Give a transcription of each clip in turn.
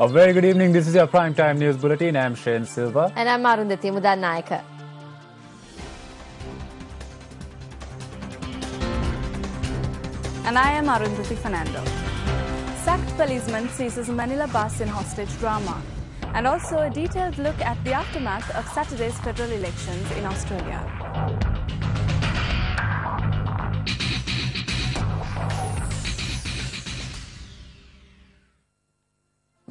A very good evening. This is your Prime Time News Bulletin. I'm Shane Silva. And I'm mtlo2308201001. And I am Arundhati Fernando. Sacked policeman seizes Manila bus in hostage drama. And also a detailed look at the aftermath of Saturday's federal elections in Australia.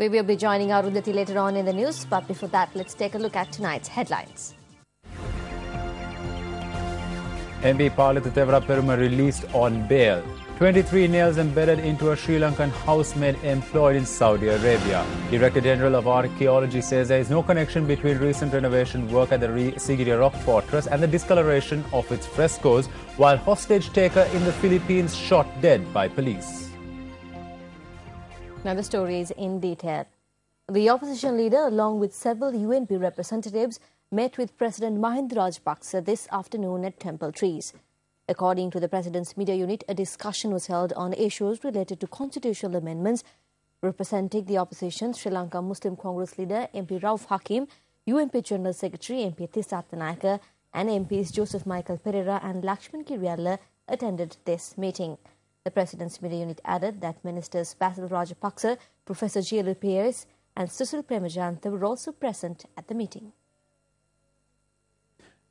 We will be joining Arundhati later on in the news, but before that, let's take a look at tonight's headlines. MP mtlo2308201001 Peruma released on bail. 23 nails embedded into a Sri Lankan housemaid employed in Saudi Arabia. Director General of Archaeology says there is no connection between recent renovation work at the Sigiriya Rock Fortress and the discoloration of its frescoes, while hostage taker in the Philippines shot dead by police. Now the story is in detail. The opposition leader, along with several UNP representatives, met with President Mahinda Rajapaksa this afternoon at Temple Trees. According to the President's media unit, a discussion was held on issues related to constitutional amendments. Representing the opposition, Sri Lanka Muslim Congress leader MP Rauf Hakim, UNP General Secretary MP Tissa Attanayake and MPs Joseph Michael Pereira and Lakshman Kiriyalla attended this meeting. The President's media unit added that Ministers Basil Rajapaksa, Professor G.L. Pierce and Susil Premajantha were also present at the meeting.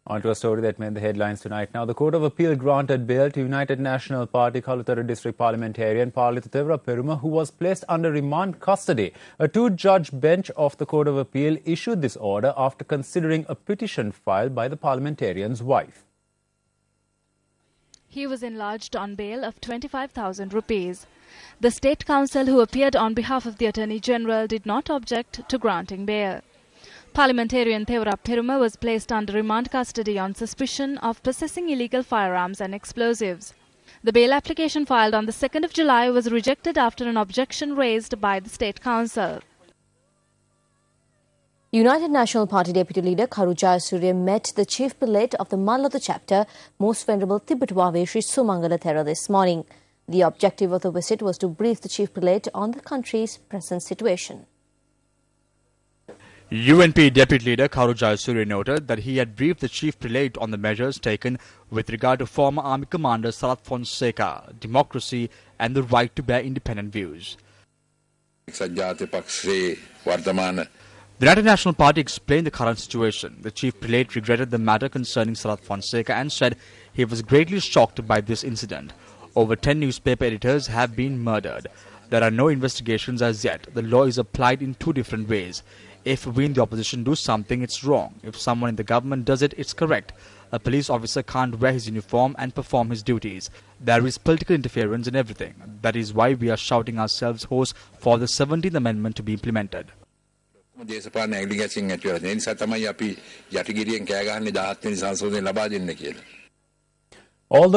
On to a story that made the headlines tonight. Now, the Court of Appeal granted bail to United National Party Kalutara District parliamentarian mtlo2308201001 Peruma, who was placed under remand custody. A two-judge bench of the Court of Appeal issued this order after considering a petition filed by the parliamentarian's wife. He was enlarged on bail of 25,000 rupees. The State Counsel, who appeared on behalf of the Attorney General, did not object to granting bail. Parliamentarian Theura Peruma was placed under remand custody on suspicion of possessing illegal firearms and explosives. The bail application filed on the 2nd of July was rejected after an objection raised by the State Counsel. United National Party Deputy Leader Karu Jayasuriya met the Chief Prelate of the Mallada chapter, Most Venerable Tibetuave Sri Sumangala Thera this morning. The objective of the visit was to brief the Chief Prelate on the country's present situation. UNP Deputy Leader Karu Jayasuriya noted that he had briefed the Chief Prelate on the measures taken with regard to former Army Commander Sarath Fonseca, democracy and the right to bear independent views. The United National Party explained the current situation. The Chief Prelate regretted the matter concerning Sarath Fonseca and said he was greatly shocked by this incident. Over 10 newspaper editors have been murdered. There are no investigations as yet. The law is applied in two different ways. If we in the opposition do something, it's wrong. If someone in the government does it, it's correct. A police officer can't wear his uniform and perform his duties. There is political interference in everything. That is why we are shouting ourselves hoarse for the 17th Amendment to be implemented. Although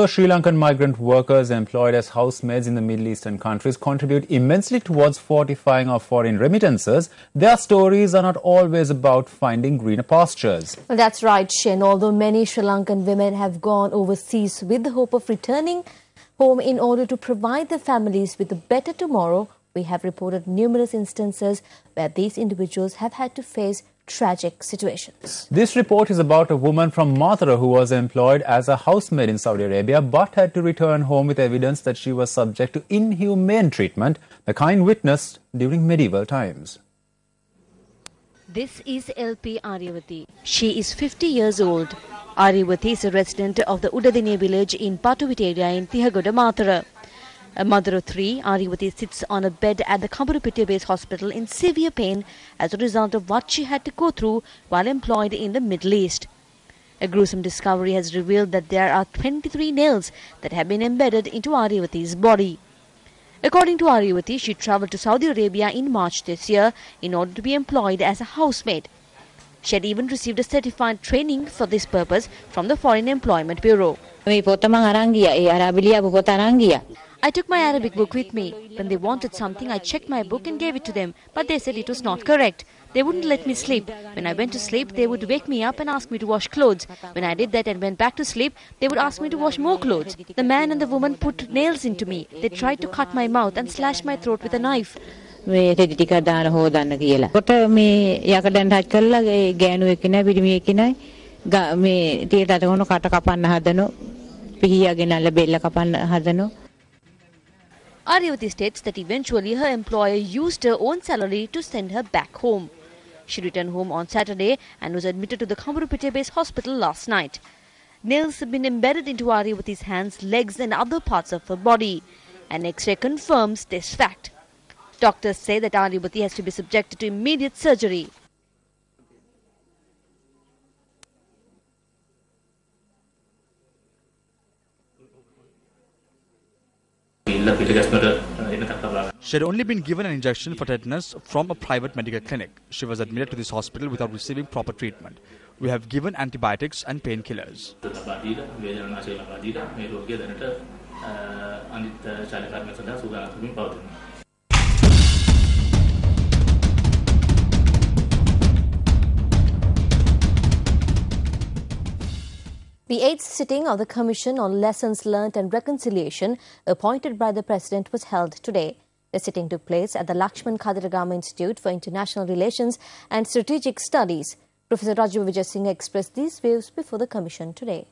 Sri Lankan migrant workers employed as housemaids in the Middle Eastern countries contribute immensely towards fortifying our foreign remittances, their stories are not always about finding greener pastures. Well, that's right, Shin. Although many Sri Lankan women have gone overseas with the hope of returning home in order to provide their families with a better tomorrow, we have reported numerous instances where these individuals have had to face tragic situations. This report is about a woman from Mathura who was employed as a housemaid in Saudi Arabia but had to return home with evidence that she was subject to inhumane treatment, the kind witnessed during medieval times. This is LP Aryavati. She is 50 years old. Aryavati is a resident of the Udadine village in Patuvit area in Tihagoda, Mathura. A mother of three, Aryavati sits on a bed at the Kamarupitiya Base Hospital in severe pain as a result of what she had to go through while employed in the Middle East. A gruesome discovery has revealed that there are 23 nails that have been embedded into Aryavati's body. According to Aryavati, she travelled to Saudi Arabia in March this year in order to be employed as a housemaid. She had even received a certified training for this purpose from the Foreign Employment Bureau. I took my Arabic book with me. When they wanted something, I checked my book and gave it to them, but they said it was not correct. They wouldn't let me sleep. When I went to sleep, they would wake me up and ask me to wash clothes. When I did that and went back to sleep, they would ask me to wash more clothes. The man and the woman put nails into me. They tried to cut my mouth and slash my throat with a knife. මේ රෙදි ටිකක් දාන හොදන්න කියලා. කොට මේ යකඩෙන් රජ් කළා ගෑනුවෙක් නෑ පිරිමියෙක් නෑ මේ ටිකට අතගොන කට කපන්න හදනෝ පිහියගෙන අල්ල බෙල්ල කපන්න හදනෝ. Aryavati states that eventually her employer used her own salary to send her back home. She returned home on Saturday and was admitted to the Kamarupete-based hospital last night. Nails have been embedded into Aryavati's hands, legs and other parts of her body. An X-ray confirms this fact. Doctors say that Aryavati has to be subjected to immediate surgery. She had only been given an injection for tetanus from a private medical clinic. She was admitted to this hospital without receiving proper treatment. We have given antibiotics and painkillers. The 8th sitting of the Commission on Lessons Learnt and Reconciliation, appointed by the President, was held today. The sitting took place at the Lakshman Khadiragama Institute for International Relations and Strategic Studies. Professor Raju Vijay Singh expressed these views before the Commission today.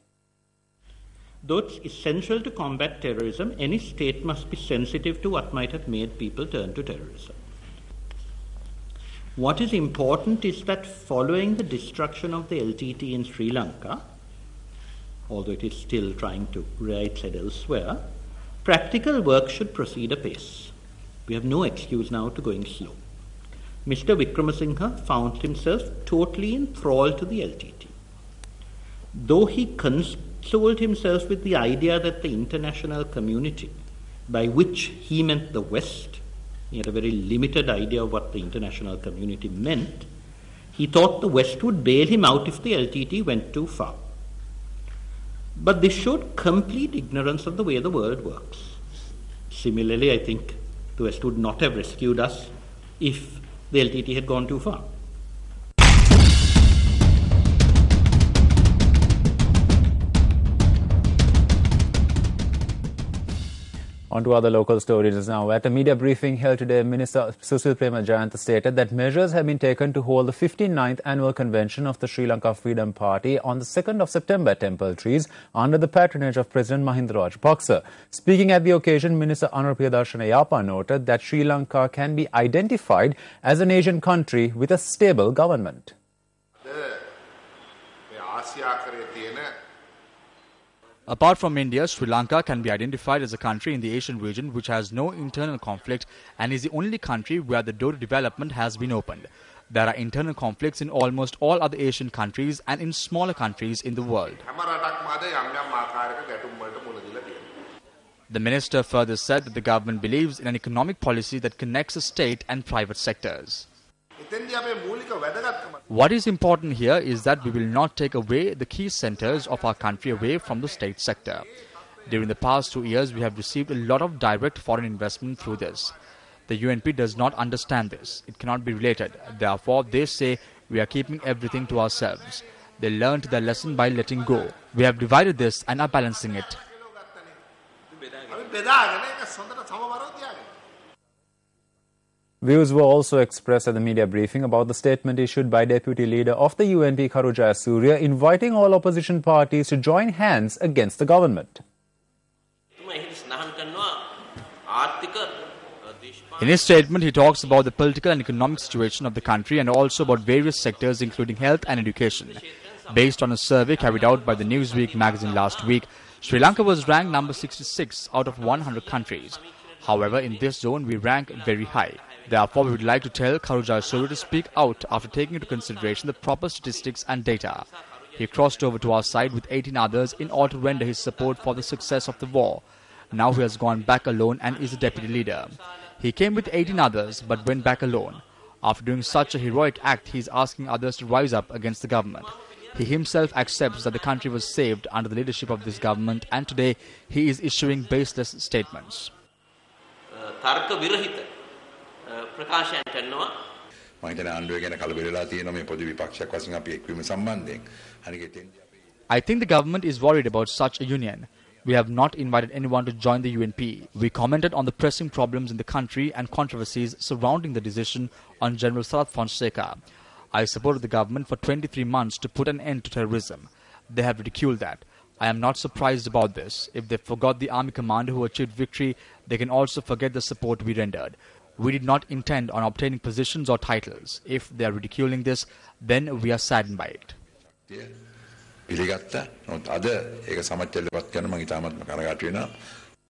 Though it's essential to combat terrorism, any state must be sensitive to what might have made people turn to terrorism. What is important is that following the destruction of the LTT in Sri Lanka, although it is still trying to rear its head elsewhere, practical work should proceed apace. We have no excuse now to going slow. Mr. Wickramasinghe found himself totally enthralled to the LTT. Though he consoled himself with the idea that the international community, by which he meant the West, he had a very limited idea of what the international community meant, he thought the West would bail him out if the LTT went too far. But this showed complete ignorance of the way the world works. Similarly, I think the West would not have rescued us if the LTT had gone too far. On to other local stories now. At a media briefing held today, Minister Susil Prema Jayantha stated that measures have been taken to hold the 59th annual convention of the Sri Lanka Freedom Party on the 2nd of September at Temple Trees under the patronage of President Mahinda Rajapaksa. Speaking at the occasion, Minister Anur Priyadarshana Yapa noted that Sri Lanka can be identified as an Asian country with a stable government. Apart from India, Sri Lanka can be identified as a country in the Asian region which has no internal conflict and is the only country where the door to development has been opened. There are internal conflicts in almost all other Asian countries and in smaller countries in the world. The minister further said that the government believes in an economic policy that connects the state and private sectors. What is important here is that we will not take away the key centers of our country away from the state sector. During the past 2 years, we have received a lot of direct foreign investment through this. The UNP does not understand this. It cannot be related. Therefore, they say we are keeping everything to ourselves. They learned their lesson by letting go. We have divided this and are balancing it. Views were also expressed at the media briefing about the statement issued by Deputy Leader of the UNP Kharu Jayasuriya inviting all opposition parties to join hands against the government. In his statement, he talks about the political and economic situation of the country and also about various sectors including health and education. Based on a survey carried out by the Newsweek magazine last week, Sri Lanka was ranked number 66 out of 100 countries. However, in this zone, we rank very high. Therefore, we would like to tell Kharu Jayasuriya to speak out after taking into consideration the proper statistics and data. He crossed over to our side with 18 others in order to render his support for the success of the war. Now he has gone back alone and is the deputy leader. He came with 18 others but went back alone. After doing such a heroic act, he is asking others to rise up against the government. He himself accepts that the country was saved under the leadership of this government, and today he is issuing baseless statements. I think the government is worried about such a union. We have not invited anyone to join the UNP. We commented on the pressing problems in the country and controversies surrounding the decision on General Sarat Fonseca. I supported the government for 23 months to put an end to terrorism. They have ridiculed that. I am not surprised about this. If they forgot the army commander who achieved victory, they can also forget the support we rendered. We did not intend on obtaining positions or titles. If they are ridiculing this, then we are saddened by it. පිළිගත්තා. නමුත් අද ඒක සමච්චලපත් කරන මම ඉතාමත්ම කනගාටු වෙනවා.